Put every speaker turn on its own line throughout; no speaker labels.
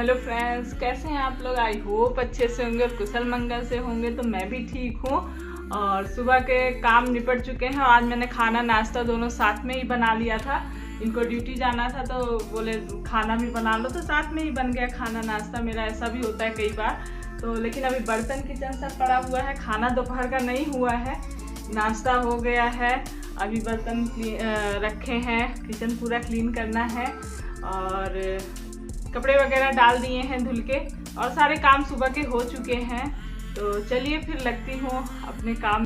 Hello friends, कैसे हैं आप लोग। आई होप अच्छे से होंगे और कुशल मंगल से होंगे। तो मैं भी ठीक हूँ और सुबह के काम निपट चुके हैं। आज मैंने खाना नाश्ता दोनों साथ में ही बना लिया था। इनको ड्यूटी जाना था तो बोले खाना भी बना लो, तो साथ में ही बन गया खाना नाश्ता। मेरा ऐसा भी होता है कई बार। तो लेकिन अभी बर्तन किचन सब पड़ा हुआ है, खाना दोपहर का नहीं हुआ है, नाश्ता हो गया है। अभी बर्तन रखे हैं, किचन पूरा क्लीन करना है और कपड़े वगैरह डाल दिए हैं धुल के और सारे काम सुबह के हो चुके हैं। तो चलिए फिर लगती हूँ अपने काम।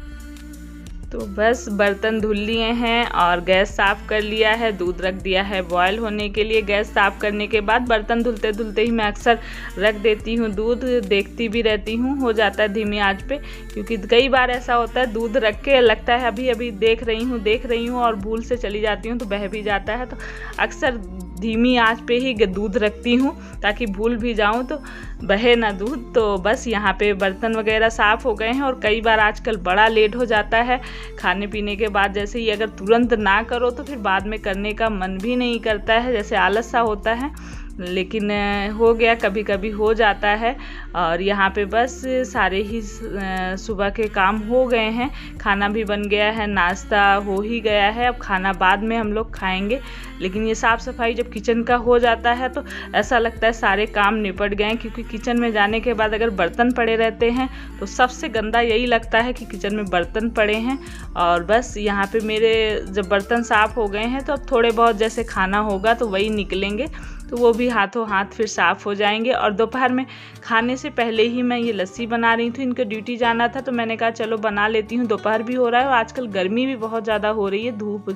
तो बस बर्तन धुल लिए हैं और गैस साफ़ कर लिया है, दूध रख दिया है बॉयल होने के लिए। गैस साफ़ करने के बाद बर्तन धुलते धुलते ही मैं अक्सर रख देती हूँ दूध, देखती भी रहती हूँ, हो जाता है धीमी आंच पे। क्योंकि कई बार ऐसा होता है दूध रख के लगता है अभी अभी देख रही हूँ और भूल से चली जाती हूँ तो बह भी जाता है। तो अक्सर धीमी आंच पे ही दूध रखती हूँ ताकि भूल भी जाऊँ तो बहे ना दूध। तो बस यहाँ पे बर्तन वगैरह साफ़ हो गए हैं और कई बार आजकल बड़ा लेट हो जाता है खाने पीने के बाद। जैसे ही अगर तुरंत ना करो तो फिर बाद में करने का मन भी नहीं करता है, जैसे आलस सा होता है। लेकिन हो गया, कभी कभी हो जाता है। और यहाँ पे बस सारे ही सुबह के काम हो गए हैं, खाना भी बन गया है, नाश्ता हो ही गया है। अब खाना बाद में हम लोग खाएंगे। लेकिन ये साफ़ सफाई जब किचन का हो जाता है तो ऐसा लगता है सारे काम निपट गए हैं। क्योंकि किचन में जाने के बाद अगर बर्तन पड़े रहते हैं तो सबसे गंदा यही लगता है कि किचन में बर्तन पड़े हैं। और बस यहाँ पे मेरे जब बर्तन साफ़ हो गए हैं तो अब थोड़े बहुत जैसे खाना होगा तो वही निकलेंगे, तो वो भी हाथों हाथ फिर साफ़ हो जाएंगे। और दोपहर में खाने से पहले ही मैं ये लस्सी बना रही थी। इनके ड्यूटी जाना था तो मैंने कहा चलो बना लेती हूँ। दोपहर भी हो रहा है और आजकल गर्मी भी बहुत ज़्यादा हो रही है, धूप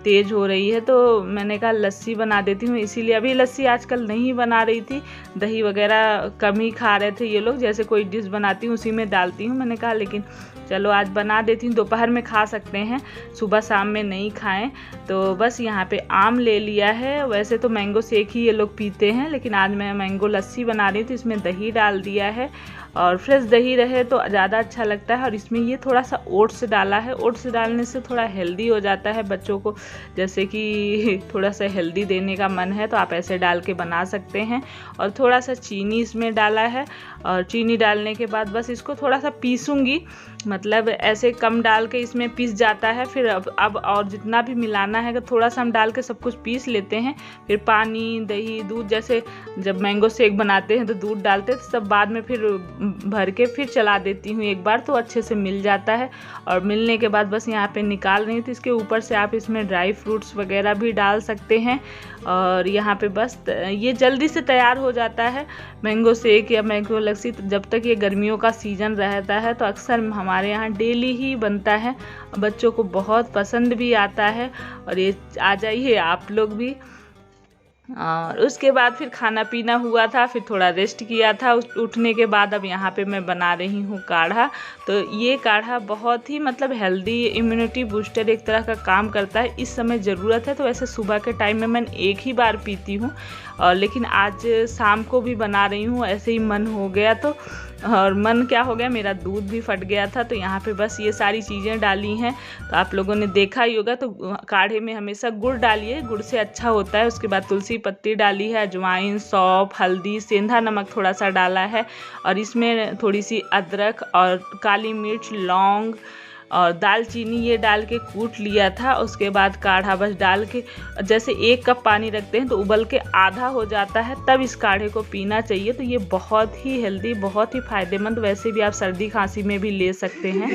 तेज़ हो रही है, तो मैंने कहा लस्सी बना देती हूँ। इसीलिए अभी लस्सी आजकल नहीं बना रही थी, दही वगैरह कम ही खा रहे थे ये लोग। जैसे कोई डिश बनाती हूँ उसी में डालती हूँ। मैंने कहा लेकिन चलो आज बना देती हूँ, दोपहर में खा सकते हैं, सुबह शाम में नहीं खाएं। तो बस यहाँ पे आम ले लिया है। वैसे तो मैंगो शेक ही ये लोग पीते हैं, लेकिन आज मैं मैंगो लस्सी बना रही थी। इसमें दही डाल दिया है और फ्रेश दही रहे तो ज़्यादा अच्छा लगता है। और इसमें ये थोड़ा सा ओट्स डाला है। ओट्स डालने से थोड़ा हेल्दी हो जाता है बच्चों को, जैसे कि थोड़ा सा हेल्दी देने का मन है तो आप ऐसे डाल के बना सकते हैं। और थोड़ा सा चीनी इसमें डाला है और चीनी डालने के बाद बस इसको थोड़ा सा पीसूँगी, मतलब ऐसे कम डाल के इसमें पीस जाता है। फिर अब और जितना भी मिलाना है थोड़ा सा हम डाल के सब कुछ पीस लेते हैं। फिर पानी, दही, दूध, जैसे जब मैंगो शेक बनाते हैं तो दूध डालते हैं तो सब बाद में फिर भर के फिर चला देती हूँ एक बार, तो अच्छे से मिल जाता है। और मिलने के बाद बस यहाँ पे निकाल रही थी। इसके ऊपर से आप इसमें ड्राई फ्रूट्स वगैरह भी डाल सकते हैं। और यहाँ पे बस ये जल्दी से तैयार हो जाता है मैंगो शेक या मैंगो लस्सी। तो जब तक ये गर्मियों का सीज़न रहता है तो अक्सर हमारे यहाँ डेली ही बनता है, बच्चों को बहुत पसंद भी आता है। और ये आ जाइए आप लोग भी। और उसके बाद फिर खाना पीना हुआ था, फिर थोड़ा रेस्ट किया था उठने के बाद। अब यहाँ पे मैं बना रही हूँ काढ़ा। तो ये काढ़ा बहुत ही मतलब हेल्दी, इम्यूनिटी बूस्टर एक तरह का काम करता है। इस समय ज़रूरत है तो वैसे सुबह के टाइम में मैं एक ही बार पीती हूँ, और लेकिन आज शाम को भी बना रही हूँ, ऐसे ही मन हो गया। तो और मन क्या हो गया, मेरा दूध भी फट गया था। तो यहाँ पे बस ये सारी चीज़ें डाली हैं। तो आप लोगों ने देखा ही होगा, तो काढ़े में हमेशा गुड़ डालिए, गुड़ से अच्छा होता है। उसके बाद तुलसी पत्ती डाली है, अजवाइन, सौंफ, हल्दी, सेंधा नमक थोड़ा सा डाला है। और इसमें थोड़ी सी अदरक और काली मिर्च, लौंग और दालचीनी ये डाल के कूट लिया था। उसके बाद काढ़ा बस डाल के, जैसे 1 कप पानी रखते हैं तो उबल के आधा हो जाता है, तब इस काढ़े को पीना चाहिए। तो ये बहुत ही हेल्दी, बहुत ही फायदेमंद, वैसे भी आप सर्दी खांसी में भी ले सकते हैं।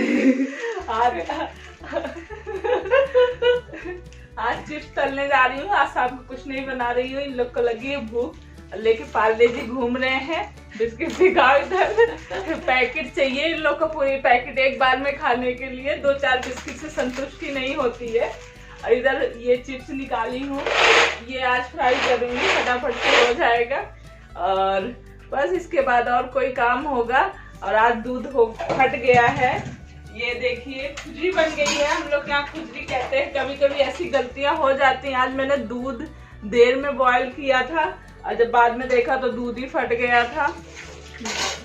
आज चिप्स तलने जा रही हूँ, आज शाम को कुछ नहीं बना रही हूँ। इन लोग को लगी है भूख, लेके पार्ले जी घूम रहे हैं। बिस्किट दिखाओ इधर, पैकेट चाहिए इन लोग को, पूरी पैकेट एक बार में खाने के लिए। 2-4 बिस्किट से संतुष्टि नहीं होती है। और इधर ये चिप्स निकाली हूँ, ये आज फ्राई करूँगी, फटाफट से हो जाएगा। और बस इसके बाद और कोई काम होगा। और आज दूध फट गया है, ये देखिए खुजरी बन गई है। हम लोग यहाँ खुजरी कहते हैं। कभी कभी ऐसी गलतियाँ हो जाती हैं। आज मैंने दूध देर में बॉयल किया था और जब बाद में देखा तो दूध ही फट गया था।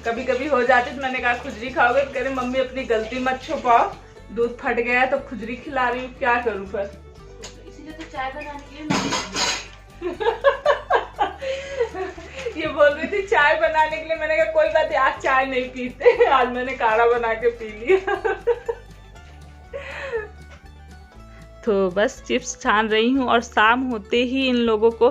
कभी कभी हो जाती, तो मैंने कहा खुजरी खाओगे, तो कह रहे मम्मी अपनी गलती मत छुपाओ, दूध फट गया तो खुजरी खिला रही हूँ, क्या करूँ फिर। इसीलिए तो चाय बनाने के लिए ये बोल रही थी चाय बनाने के लिए, मैंने कहा कोई बात नहीं, आज चाय नहीं पीते, आज मैंने काढ़ा बना के पी लिया। तो बस चिप्स छान रही हूँ और शाम होते ही इन लोगों को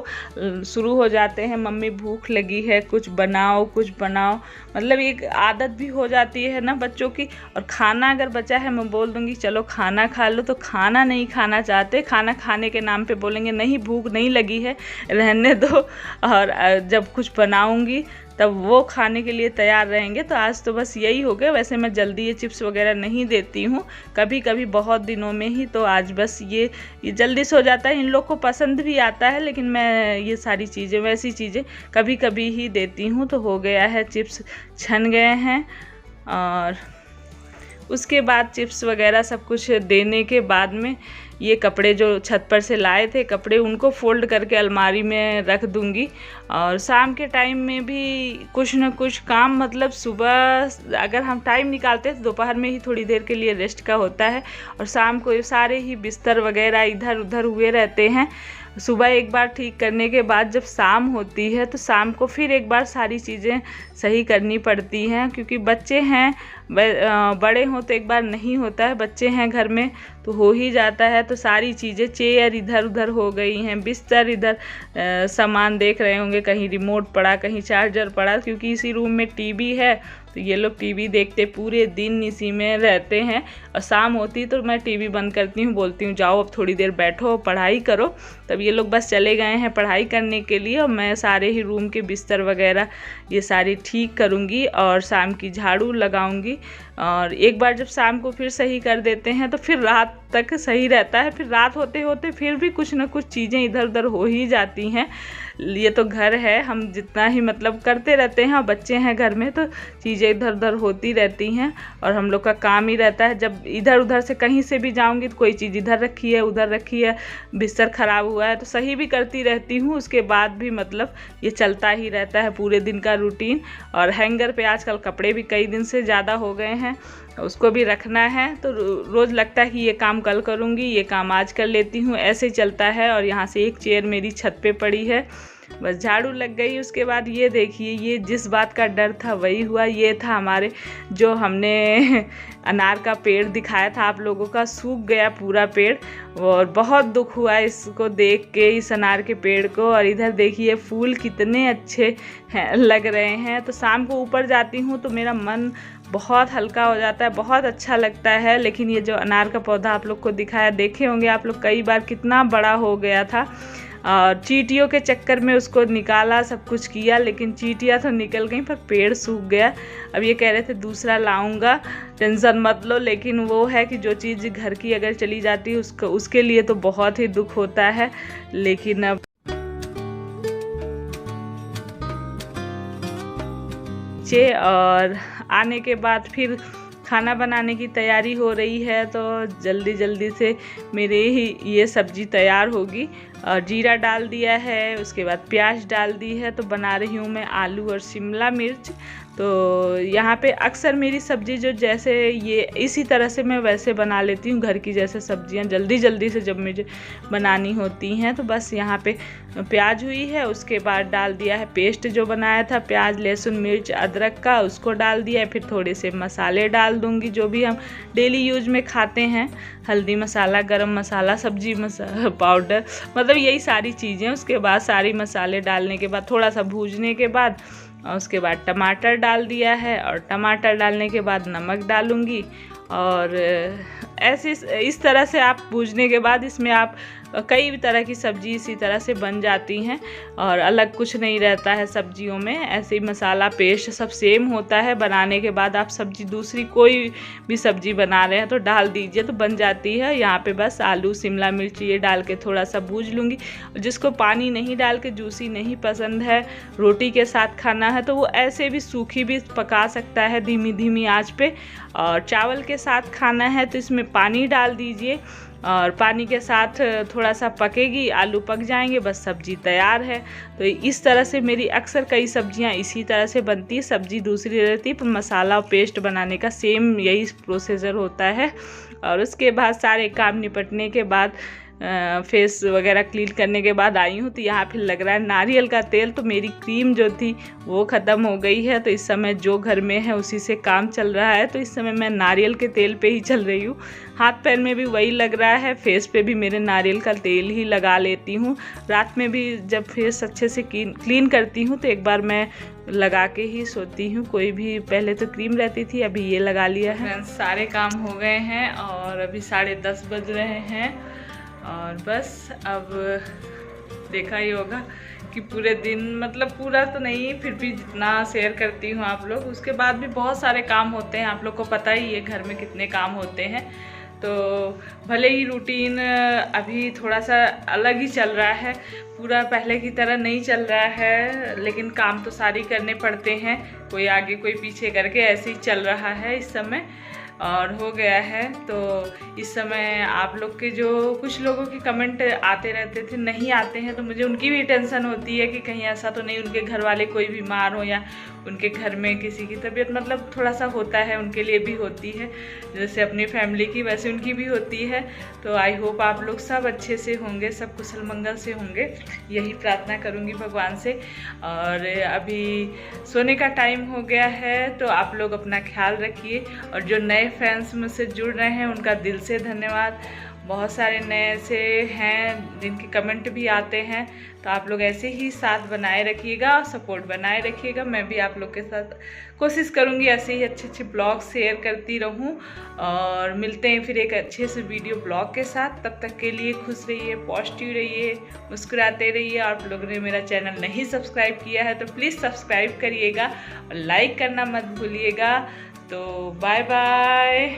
शुरू हो जाते हैं, मम्मी भूख लगी है, कुछ बनाओ कुछ बनाओ। मतलब एक आदत भी हो जाती है ना बच्चों की। और खाना अगर बचा है मैं बोल दूँगी चलो खाना खा लो, तो खाना नहीं खाना चाहते, खाना खाने के नाम पे बोलेंगे नहीं भूख नहीं लगी है रहने दो, और जब कुछ बनाऊँगी तब वो खाने के लिए तैयार रहेंगे। तो आज तो बस यही हो गया। वैसे मैं जल्दी ये चिप्स वगैरह नहीं देती हूँ, कभी कभी बहुत दिनों में ही। तो आज बस ये जल्दी से हो जाता है, इन लोग को पसंद भी आता है, लेकिन मैं ये सारी चीज़ें वैसी चीज़ें कभी कभी ही देती हूँ। तो हो गया है, चिप्स छन गए हैं। और उसके बाद चिप्स वगैरह सब कुछ देने के बाद में ये कपड़े जो छत पर से लाए थे कपड़े, उनको फ़ोल्ड करके अलमारी में रख दूँगी। और शाम के टाइम में भी कुछ न कुछ काम, मतलब सुबह अगर हम टाइम निकालते हैं तो दोपहर में ही थोड़ी देर के लिए रेस्ट का होता है, और शाम को सारे ही बिस्तर वगैरह इधर उधर हुए रहते हैं। सुबह एक बार ठीक करने के बाद जब शाम होती है तो शाम को फिर एक बार सारी चीज़ें सही करनी पड़ती हैं, क्योंकि बच्चे हैं, बड़े हों तो एक बार नहीं होता है, बच्चे हैं घर में तो हो ही जाता है। तो सारी चीज़ें, चेयर इधर उधर हो गई हैं, बिस्तर इधर, सामान देख रहे होंगे, कहीं रिमोट पड़ा, कहीं चार्जर पड़ा, क्योंकि इसी रूम में टीवी है तो ये लोग टीवी देखते पूरे दिन इसी में रहते हैं। और शाम होती तो मैं टीवी बंद करती हूँ, बोलती हूँ जाओ अब थोड़ी देर बैठो पढ़ाई करो। तब ये लोग बस चले गए हैं पढ़ाई करने के लिए, और मैं सारे ही रूम के बिस्तर वगैरह ये सारी ठीक करूँगी और शाम की झाड़ू लगाऊँगी। और एक बार जब शाम को फिर सही कर देते हैं तो फिर रात तक सही रहता है। फिर रात होते होते फिर भी कुछ ना कुछ चीज़ें इधर उधर हो ही जाती हैं। ये तो घर है, हम जितना ही मतलब करते रहते हैं, और बच्चे हैं घर में तो चीज़ें इधर उधर होती रहती हैं, और हम लोग का काम ही रहता है। जब इधर उधर से कहीं से भी जाऊंगी तो कोई चीज़ इधर रखी है उधर रखी है, बिस्तर ख़राब हुआ है तो सही भी करती रहती हूँ। उसके बाद भी मतलब ये चलता ही रहता है पूरे दिन का रूटीन। और हैंगर पे आजकल कपड़े भी कई दिन से ज़्यादा हो गए हैं, उसको भी रखना है। तो रोज़ लगता है कि ये काम कल करूँगी, ये काम आज कर लेती हूँ, ऐसे चलता है। और यहाँ से एक चेयर मेरी छत पे पड़ी है, बस झाड़ू लग गई। उसके बाद ये देखिए, ये जिस बात का डर था वही हुआ। ये था हमारे जो हमने अनार का पेड़ दिखाया था आप लोगों का, सूख गया पूरा पेड़, और बहुत दुख हुआ इसको देख के, इस अनार के पेड़ को। और इधर देखिए फूल कितने अच्छे हैं, लग रहे हैं। तो शाम को ऊपर जाती हूँ तो मेरा मन बहुत हल्का हो जाता है, बहुत अच्छा लगता है। लेकिन ये जो अनार का पौधा आप लोग को दिखाया, देखे होंगे आप लोग कई बार, कितना बड़ा हो गया था। और चींटियों के चक्कर में उसको निकाला, सब कुछ किया, लेकिन चींटियाँ तो निकल गई पर पेड़ सूख गया। अब ये कह रहे थे दूसरा लाऊंगा, टेंशन मत लो। लेकिन वो है कि जो चीज़ घर की अगर चली जाती है उसके लिए तो बहुत ही दुख होता है। लेकिन अब और आने के बाद फिर खाना बनाने की तैयारी हो रही है। तो जल्दी जल्दी से मेरे ही ये सब्ज़ी तैयार होगी। और जीरा डाल दिया है, उसके बाद प्याज डाल दी है। तो बना रही हूँ मैं आलू और शिमला मिर्च। तो यहाँ पे अक्सर मेरी सब्ज़ी जो जैसे ये इसी तरह से मैं वैसे बना लेती हूँ, घर की जैसे सब्जियाँ जल्दी जल्दी से जब मुझे बनानी होती हैं। तो बस यहाँ पे प्याज हुई है, उसके बाद डाल दिया है पेस्ट जो बनाया था प्याज लहसुन मिर्च अदरक का, उसको डाल दिया है। फिर थोड़े से मसाले डाल दूँगी जो भी हम डेली यूज में खाते हैं, हल्दी मसाला, गरम मसाला, सब्जी मसाला पाउडर, मतलब यही सारी चीज़ें। उसके बाद सारी मसाले डालने के बाद थोड़ा सा भूनने के बाद उसके बाद टमाटर डाल दिया है, और टमाटर डालने के बाद नमक डालूँगी। और ऐसे इस तरह से आप भूनने के बाद इसमें आप कई तरह की सब्ज़ी इसी तरह से बन जाती हैं, और अलग कुछ नहीं रहता है सब्जियों में। ऐसे ही मसाला पेस्ट सब सेम होता है। बनाने के बाद आप सब्ज़ी दूसरी कोई भी सब्ज़ी बना रहे हैं तो डाल दीजिए तो बन जाती है। यहाँ पे बस आलू शिमला मिर्च ये डाल के थोड़ा सा भूज लूँगी। जिसको पानी नहीं डाल के जूसी नहीं पसंद है, रोटी के साथ खाना है, तो वो ऐसे भी सूखी भी पका सकता है धीमी धीमी आँच पे। और चावल के साथ खाना है तो इसमें पानी डाल दीजिए, और पानी के साथ थोड़ा सा पकेगी, आलू पक जाएंगे, बस सब्जी तैयार है। तो इस तरह से मेरी अक्सर कई सब्जियां इसी तरह से बनती है। सब्जी दूसरी रहती है पर मसाला और पेस्ट बनाने का सेम यही प्रोसीजर होता है। और उसके बाद सारे काम निपटने के बाद फेस वगैरह क्लीन करने के बाद आई हूँ। तो यहाँ फिर लग रहा है नारियल का तेल। तो मेरी क्रीम जो थी वो ख़त्म हो गई है, तो इस समय जो घर में है उसी से काम चल रहा है। तो इस समय मैं नारियल के तेल पे ही चल रही हूँ। हाथ पैर में भी वही लग रहा है, फेस पे भी मेरे नारियल का तेल ही लगा लेती हूँ। रात में भी जब फेस अच्छे से क्लीन करती हूँ तो एक बार मैं लगा के ही सोती हूँ। कोई भी पहले तो क्रीम रहती थी, अभी ये लगा लिया है। सारे काम हो गए हैं और अभी 10:30 बज रहे हैं और बस अब देखा ही होगा कि पूरे दिन, मतलब पूरा तो नहीं, फिर भी जितना शेयर करती हूँ आप लोग, उसके बाद भी बहुत सारे काम होते हैं। आप लोग को पता ही है घर में कितने काम होते हैं। तो भले ही रूटीन अभी थोड़ा सा अलग ही चल रहा है, पूरा पहले की तरह नहीं चल रहा है, लेकिन काम तो सारे करने पड़ते हैं, कोई आगे कोई पीछे करके ऐसे ही चल रहा है इस समय और हो गया है। तो इस समय आप लोग के जो कुछ लोगों के कमेंट आते रहते थे, नहीं आते हैं, तो मुझे उनकी भी टेंशन होती है कि कहीं ऐसा तो नहीं उनके घर वाले कोई बीमार हो या उनके घर में किसी की तबीयत, मतलब थोड़ा सा होता है, उनके लिए भी होती है, जैसे अपनी फैमिली की वैसे उनकी भी होती है। तो आई होप आप लोग सब अच्छे से होंगे, सब कुशल मंगल से होंगे, यही प्रार्थना करूँगी भगवान से। और अभी सोने का टाइम हो गया है, तो आप लोग अपना ख्याल रखिए। और जो नए फैंस मुझसे जुड़ रहे हैं उनका दिल से धन्यवाद। बहुत सारे नए से हैं जिनके कमेंट भी आते हैं, तो आप लोग ऐसे ही साथ बनाए रखिएगा और सपोर्ट बनाए रखिएगा। मैं भी आप लोग के साथ कोशिश करूँगी ऐसे ही अच्छे अच्छे ब्लॉग शेयर करती रहूँ। और मिलते हैं फिर एक अच्छे से वीडियो ब्लॉग के साथ। तब तक के लिए खुश रहिए, पॉजिटिव रहिए, मुस्कुराते रहिए। आप लोगों ने मेरा चैनल नहीं सब्सक्राइब किया है तो प्लीज़ सब्सक्राइब करिएगा और लाइक करना मत भूलिएगा। तो बाय बाय।